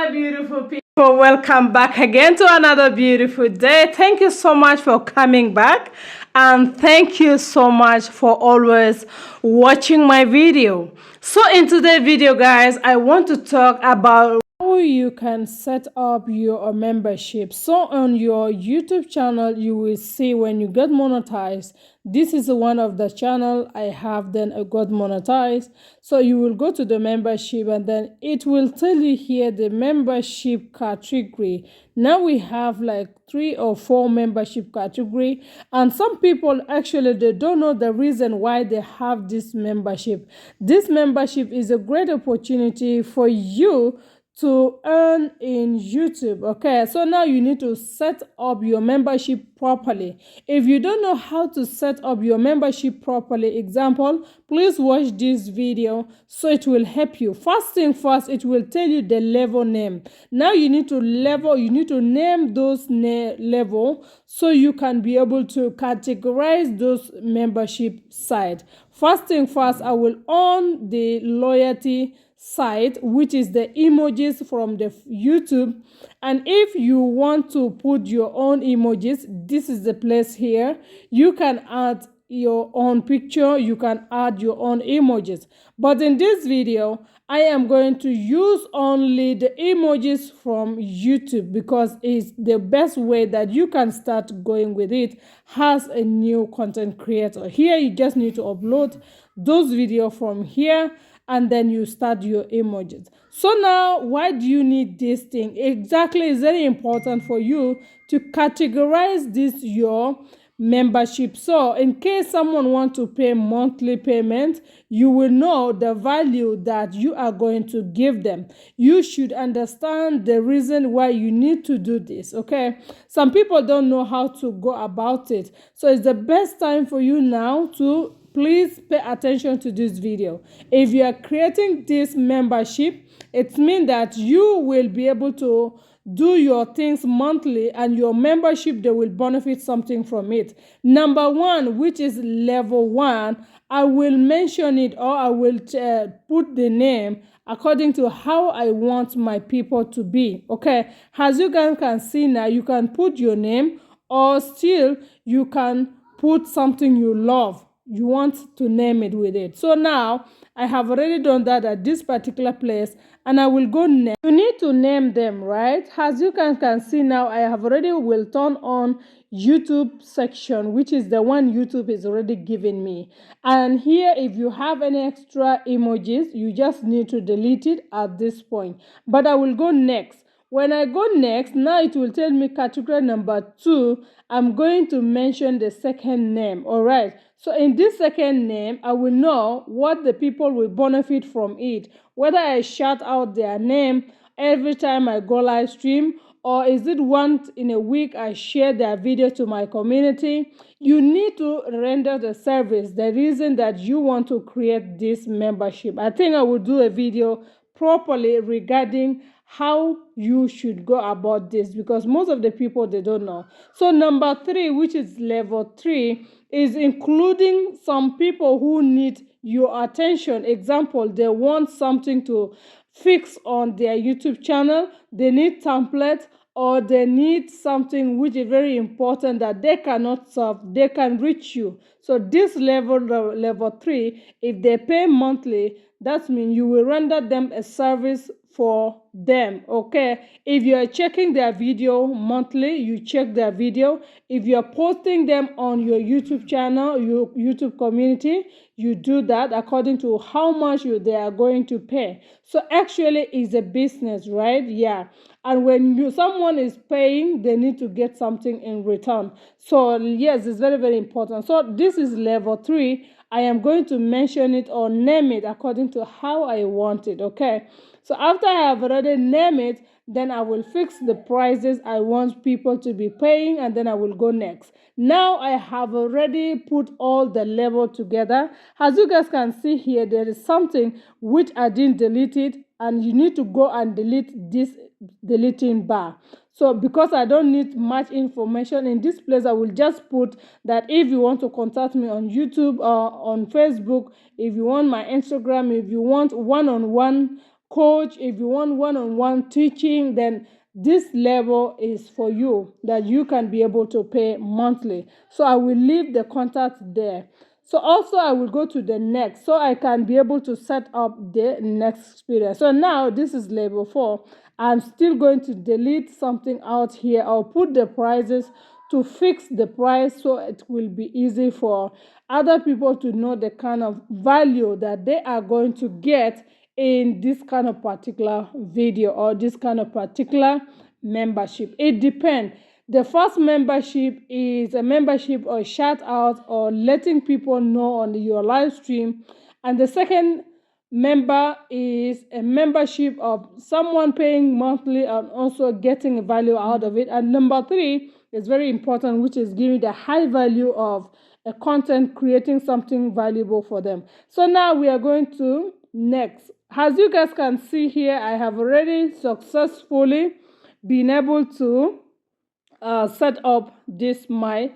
my beautiful people. Welcome back again to another beautiful day. Thank you so much for coming back, and thank you so much for always watching my video. So in today's video, guys, I want to talk about how you can set up your membership. So on your YouTube channel, you will see when you get monetized. This is one of the channel I have, then I got monetized. So you will go to the membership, and then it will tell you here the membership category. Now we have like 3 or 4 membership category, and some people actually they don't know the reason why they have this membership. This membership is a great opportunity for you to earn in YouTube. Okay, so now you need to set up your membership properly. If you don't know how to set up your membership properly, example, please watch this video so it will help you. First thing first, it will tell you the level name. Now you need to name those level so you can be able to categorize those membership site. First thing first, I will on the loyalty site, which is the emojis from the YouTube. And if you want to put your own emojis, this is the place here. You can add your own picture, you can add your own emojis, but in this video I am going to use only the emojis from YouTube because it's the best way that you can start going with it as a new content creator. Here you just need to upload those videos from here, and then you start your emojis. So now, why do you need this thing? Exactly, it's very important for you to categorize this your membership. So in case someone wants to pay monthly payment, you will know the value that you are going to give them. You should understand the reason why you need to do this. Okay, some people don't know how to go about it, so it's the best time for you now to please pay attention to this video. If you are creating this membership, it means that you will be able to do your things monthly, and your membership, they will benefit something from it. Number 1, which is level 1, I will mention it, or I will put the name according to how I want my people to be. Okay, as you guys can see now, you can put your name, or still you can put something you love. You want to name it with it. So now I have already done that at this particular place, and I will go next. You need to name them, right? As you can see now, I have already will turn on YouTube section, which is the one YouTube is already giving me. And here, if you have any extra emojis, you just need to delete it at this point. But I will go next. When I go next, now it will tell me category number 2. I'm going to mention the second name. All right. So in this second name, I will know what the people will benefit from it. Whether I shout out their name every time I go live stream, or is it once in a week I share their video to my community. You need to render the service, the reason that you want to create this membership. I think I will do a video properly regarding how you should go about this, because most of the people, they don't know. So number 3, which is level 3, is including some people who need your attention. Example, they want something to fix on their YouTube channel, they need template, or they need something which is very important that they cannot solve, they can reach you. So this level 3, if they pay monthly, that means you will render them a service for them. Okay, if you are checking their video monthly, you check their video. If you are posting them on your YouTube channel, your YouTube community, you do that according to how much they are going to pay. So actually it's a business, right? Yeah. And when someone is paying, they need to get something in return. So yes, it's very, very important. So this is level 3. I am going to mention it or name it according to how I want it. Okay, so after I have already named it, then I will fix the prices I want people to be paying, and then I will go next. Now I have already put all the level together. As you guys can see here, there is something which I didn't delete it, and you need to go and delete this deleting bar. So because I don't need much information in this place, I will just put that if you want to contact me on YouTube or on Facebook, if you want my Instagram, if you want one-on-one coach, if you want one-on-one teaching, then this level is for you, that you can be able to pay monthly. So I will leave the contact there. So also I will go to the next, so I can be able to set up the next experience. So now this is level 4. I'm still going to delete something out here. I'll put the prices to fix the price, so it will be easy for other people to know the kind of value that they are going to get in this kind of particular video or this kind of particular membership. It depends. The first membership is a membership or shout out or letting people know on your live stream, and the second member is a membership of someone paying monthly and also getting value out of it. And number 3 is very important, which is giving the high value of a content, creating something valuable for them. So now we are going to next. As you guys can see here, I have already successfully been able to set up this my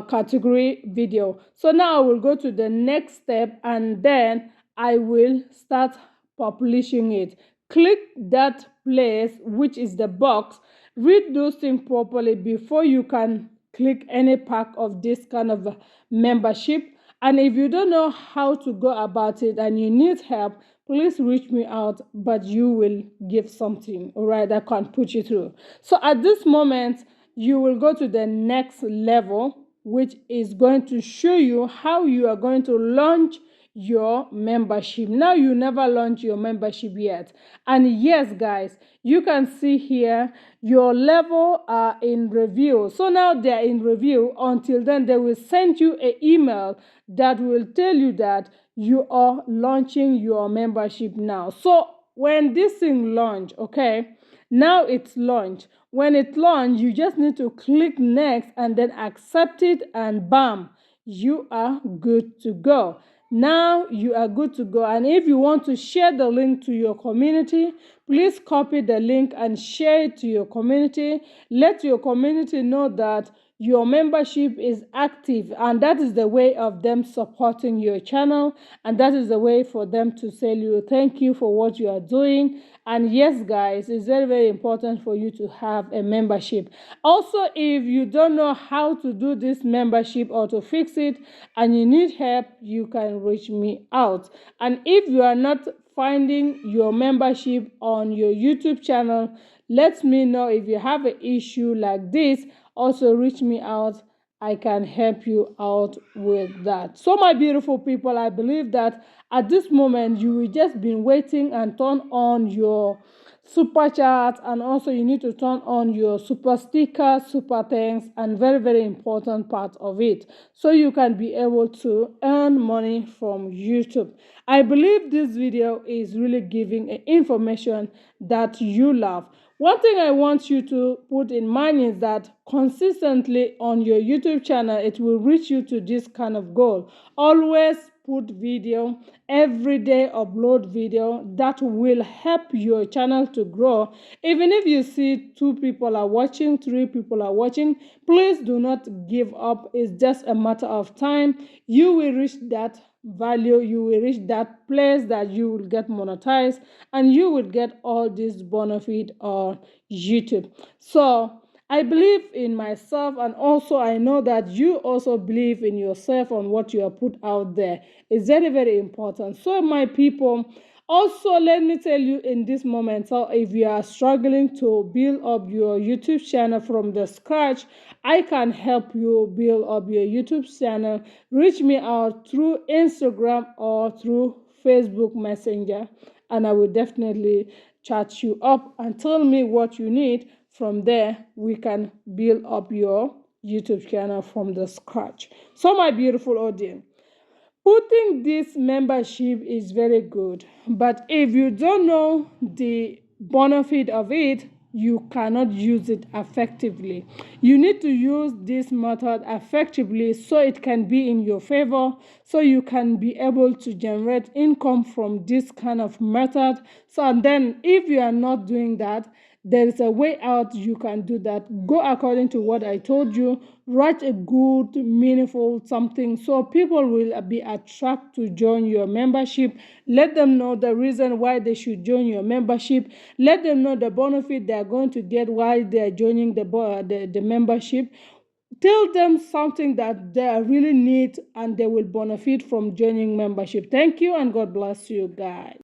category video. So now I will go to the next step, and then I will start publishing it. Click that place, which is the box. Read those things properly before you can click any part of this kind of membership. And if you don't know how to go about it and you need help, please reach me out, but you will give something, all right, that can put you through. So at this moment, you will go to the next level, which is going to show you how you are going to launch your membership. Now you never launch your membership yet, and yes guys, you can see here your level are in review. So now they're in review. Until then, they will send you an email that will tell you that you are launching your membership now. So when this thing launch, okay, now it's launched. When it launched, you just need to click next and then accept it, and bam, you are good to go. Now you are good to go. And if you want to share the link to your community, please copy the link and share it to your community. Let your community know that your membership is active, and that is the way of them supporting your channel, and that is the way for them to tell you thank you for what you are doing. And yes guys, it's very, very important for you to have a membership. Also, if you don't know how to do this membership or to fix it and you need help, you can reach me out. And if you are not finding your membership on your YouTube channel, let me know. If you have an issue like this, also reach me out. I can help you out with that. So my beautiful people, I believe that at this moment you will just been waiting and turn on your super chat, and also you need to turn on your super sticker, super thanks, and very, very important part of it, so you can be able to earn money from YouTube. I believe this video is really giving information that you love. One thing I want you to put in mind is that consistently on your YouTube channel, it will reach you to this kind of goal. Always put video, every day upload video. That will help your channel to grow. Even if you see 2 people are watching, 3 people are watching, please do not give up. It's just a matter of time. You will reach that value, you will reach that place that you will get monetized, and you will get all this benefit on YouTube. So I believe in myself, and also I know that you also believe in yourself on what you have put out there. It's very, very important. So my people, also let me tell you in this moment, so if you are struggling to build up your YouTube channel from the scratch, I can help you build up your YouTube channel. Reach me out through Instagram or through Facebook Messenger, and I will definitely chat you up and tell me what you need. From there, we can build up your YouTube channel from the scratch. So my beautiful audience, putting this membership is very good, but if you don't know the benefit of it, you cannot use it effectively. You need to use this method effectively so it can be in your favor, so you can be able to generate income from this kind of method. So and then if you are not doing that, There is a way out. You can do that. Go according to what I told you. Write a good, meaningful something so people will be attracted to join your membership. Let them know the reason why they should join your membership. Let them know the benefit they are going to get while they are joining the membership. Tell them something that they really need and they will benefit from joining membership. Thank you and God bless you guys.